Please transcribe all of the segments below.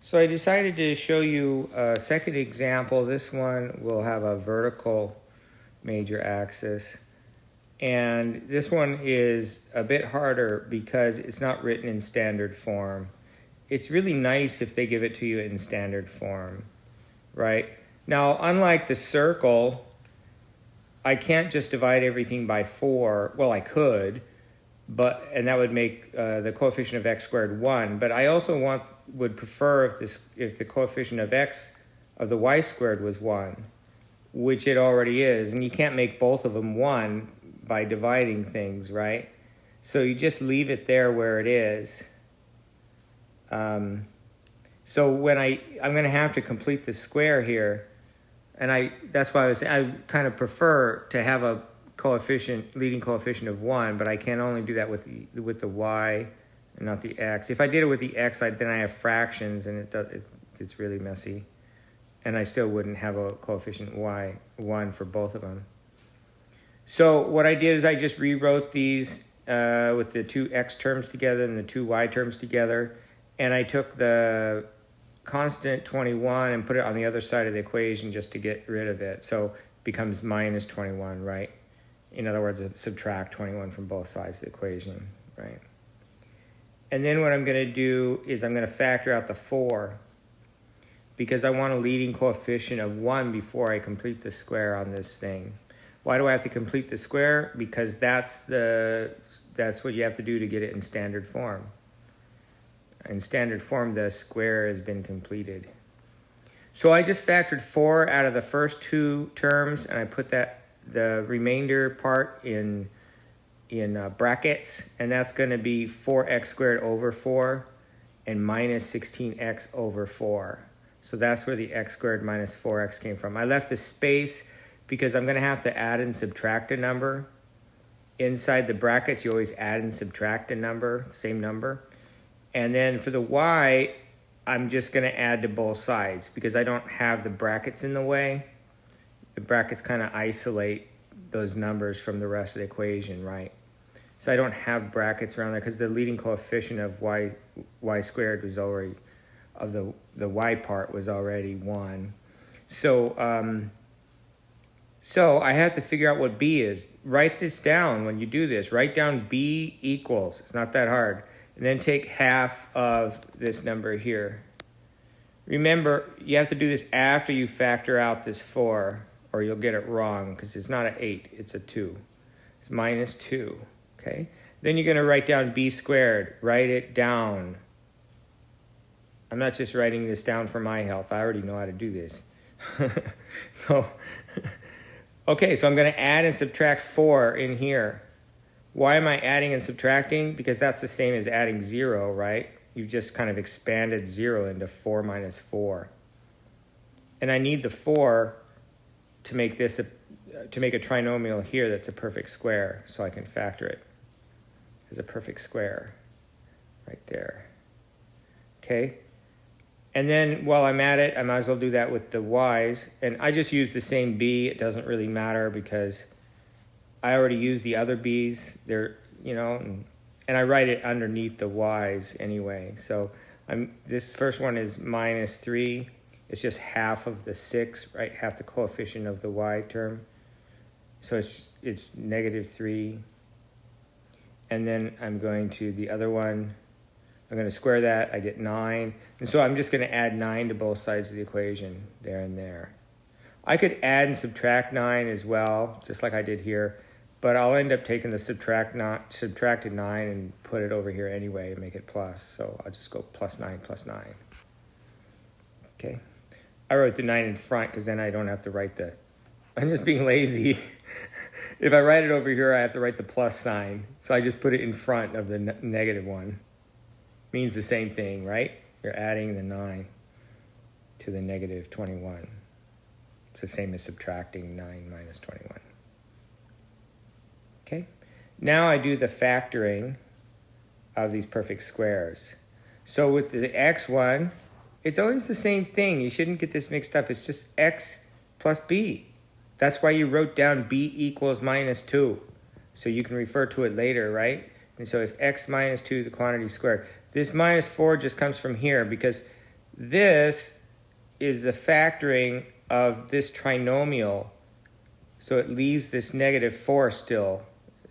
So I decided to show you a second example. This one will have a vertical major axis. And this one is a bit harder because it's not written in standard form. It's really nice if they give it to you in standard form, right? Now, unlike the circle, I can't just divide everything by 4. Well, I could, and that would make the coefficient of x squared 1. But I also would prefer if the coefficient of the y squared was 1, which it already is. And you can't make both of them 1 by dividing things, right? So you just leave it there where it is. So when I'm going to have to complete the square here, and that's why I kind of prefer to have a leading coefficient of 1, but I can only do that with the y and not the x. If I did it with the x, then I have fractions, and it's really messy, and I still wouldn't have a coefficient y 1 for both of them. So what I did is I just rewrote these with the two x terms together and the two y terms together, and I took the constant 21 and put it on the other side of the equation just to get rid of it. So it becomes minus 21, right? In other words, subtract 21 from both sides of the equation, right? And then what I'm going to do is I'm going to factor out the 4 because I want a leading coefficient of 1 before I complete the square on this thing. Why do I have to complete the square? Because that's what you have to do to get it in standard form. In standard form, the square has been completed. So I just factored 4 out of the first two terms, and I put the remainder part in brackets, and that's going to be 4x squared over 4 and minus 16x over 4. So that's where the x squared minus 4x came from. I left the space because I'm going to have to add and subtract a number. Inside the brackets, you always add and subtract a number, same number. And then for the y, I'm just going to add to both sides because I don't have the brackets in the way. The brackets kind of isolate those numbers from the rest of the equation, right? So I don't have brackets around there because the leading coefficient of y squared was already, of the y part was already 1. So I have to figure out what b is. Write this down when you do this. Write down b equals. It's not that hard. And then take half of this number here. Remember, you have to do this after you factor out this 4, or you'll get it wrong, because it's not an 8, it's a 2. It's minus 2, okay? Then you're going to write down b squared. Write it down. I'm not just writing this down for my health. I already know how to do this. Okay, so I'm going to add and subtract 4 in here. Why am I adding and subtracting? Because that's the same as adding 0, right? You've just kind of expanded 0 into 4 minus 4. And I need the 4 to make a trinomial here that's a perfect square, so I can factor it as a perfect square right there. Okay? And then while I'm at it, I might as well do that with the y's. And I just use the same b. It doesn't really matter because I already used the other b's. They're, and I write it underneath the y's anyway. So this first one is minus 3. It's just half of the 6, right? Half the coefficient of the y term. So it's negative 3. And then I'm going to the other one. I'm going to square that. I get 9. And so I'm just going to add 9 to both sides of the equation, there and there. I could add and subtract 9 as well, just like I did here. But I'll end up taking the subtracted 9 and put it over here anyway and make it plus. So I'll just go plus 9 plus 9. Okay. I wrote the 9 in front because then I don't have to write I'm just being lazy. If I write it over here, I have to write the plus sign. So I just put it in front of the negative one. Means the same thing, right? You're adding the 9 to the negative 21. It's the same as subtracting 9 minus 21. Okay? Now I do the factoring of these perfect squares. So with the x1, it's always the same thing. You shouldn't get this mixed up. It's just x plus b. That's why you wrote down b equals minus 2. So you can refer to it later, right? And so it's x minus 2, the quantity squared. This minus 4 just comes from here because This is the factoring of this trinomial. So it leaves this -4 still.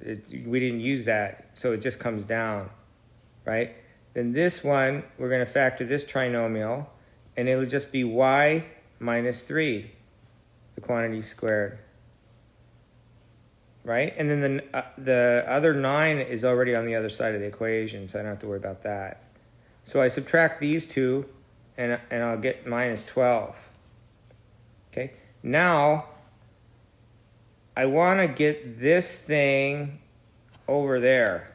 We didn't use that, so it just comes down, right? Then this one, we're going to factor this trinomial, and it'll just be y minus 3, the quantity squared, right? And then the other 9 is already on the other side of the equation, so I don't have to worry about that. So I subtract these two, and I'll get minus 12. Okay, now I want to get this thing over there.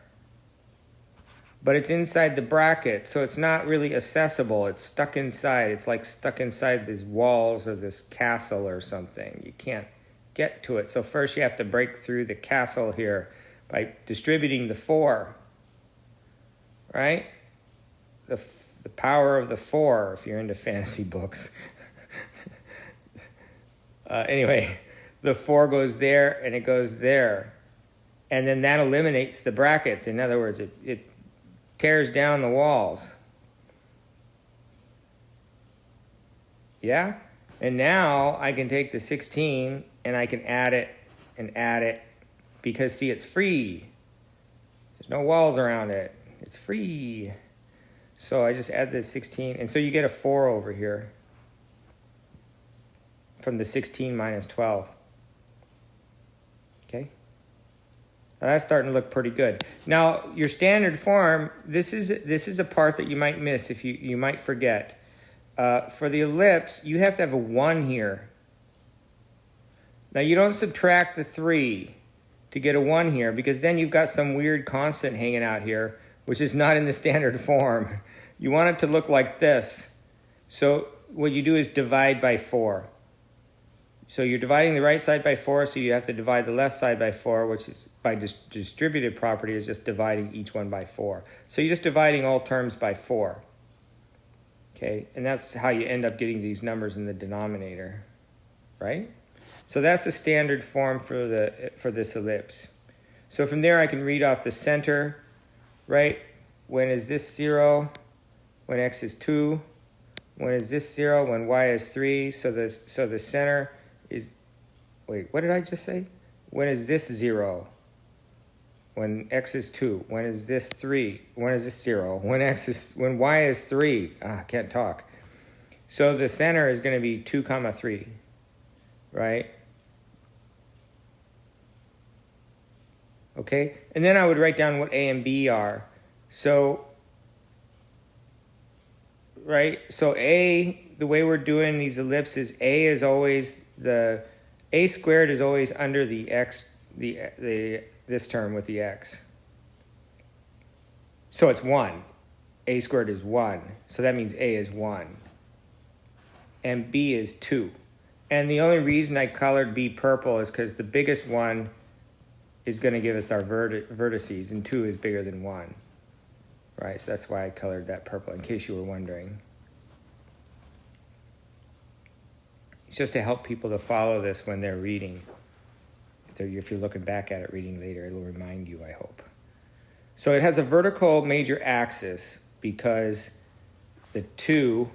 But it's inside the bracket, so it's not really accessible. It's stuck inside. It's like stuck inside these walls of this castle or something. You can't get to it. So first you have to break through the castle here by distributing the 4, right? The power of the 4, if you're into fantasy books. Anyway, the 4 goes there and it goes there. And then that eliminates the brackets. In other words, it tears down the walls. Yeah? And now I can take the 16 and I can add it and add it because, see, it's free. There's no walls around it. It's free. So I just add the 16. And so you get a 4 over here from the 16 minus 12. Okay? Now that's starting to look pretty good. Now, your standard form, this is a part that you might miss if you might forget. For the ellipse, you have to have a 1 here. Now, you don't subtract the 3 to get a 1 here, because then you've got some weird constant hanging out here, which is not in the standard form. You want it to look like this. So what you do is divide by 4. So you're dividing the right side by 4, so you have to divide the left side by 4, which is by distributive property is just dividing each one by 4. So you're just dividing all terms by 4. Okay, and that's how you end up getting these numbers in the denominator, right? So that's the standard form for this ellipse. So from there I can read off the center, right? When is this 0? When x is 2? When is this 0? When y is 3? So the center is, wait, what did I just say? When is this 0? When x is 2. When is this 3? When is this 0? When y is 3. I can't talk. So the center is going to be 2, 3, right? Okay, and then I would write down what a and b are. So, right, so a, the way we're doing these ellipses, a is always a squared is always under the x, this term with the x. So it's 1. A squared is 1. So that means a is 1. And b is 2. And the only reason I colored b purple is because the biggest one is going to give us our vertices, and 2 is bigger than 1. Right, so that's why I colored that purple, in case you were wondering. It's just to help people to follow this when they're reading. If you're looking back at it reading later, it'll remind you, I hope. So it has a vertical major axis because the 2,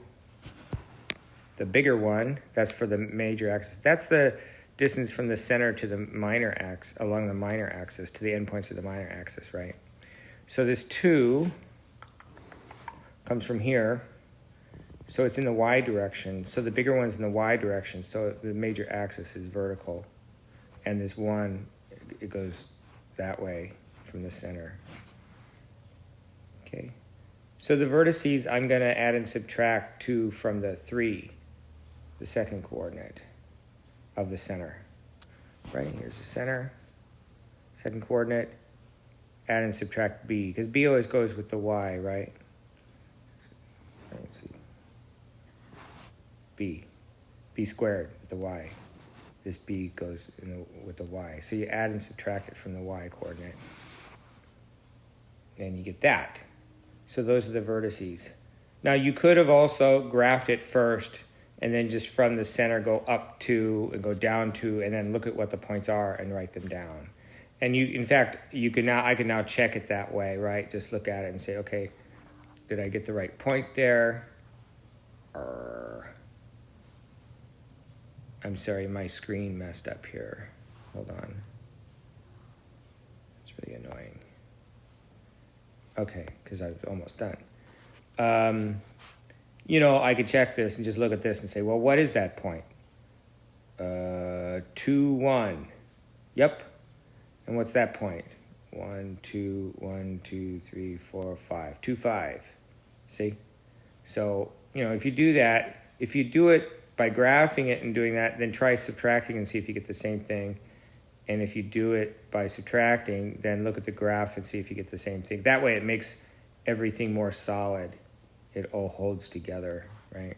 the bigger one, that's for the major axis. That's the distance from the center to the minor axis, along the minor axis, to the endpoints of the minor axis, right? So this 2 comes from here. So it's in the y direction. So the bigger one's in the y direction. So the major axis is vertical. And this 1, it goes that way from the center. Okay. So the vertices, I'm going to add and subtract 2 from the 3, the second coordinate of the center. Right? Here's the center. Second coordinate. Add and subtract b. Because b always goes with the y, right? Let's see. B squared with the y. This b goes with the y. So you add and subtract it from the y coordinate. And you get that. So those are the vertices. Now you could have also graphed it first and then just from the center go up 2 and go down 2 and then look at what the points are and write them down. And in fact, I can now check it that way, right? Just look at it and say, okay, did I get the right point there? I'm sorry, my screen messed up here. Hold on. It's really annoying. Okay, because I was almost done. You know, I could check this and just look at this and say, well, what is that point? 2, 1. Yep. And what's that point? 1, 2, 1, 2, 3, 4, 5. 2, 5. See? So, you know, if you do that, if you do it by graphing it and doing that, then try subtracting and see if you get the same thing. And if you do it by subtracting, then look at the graph and see if you get the same thing. That way it makes everything more solid. It all holds together, right?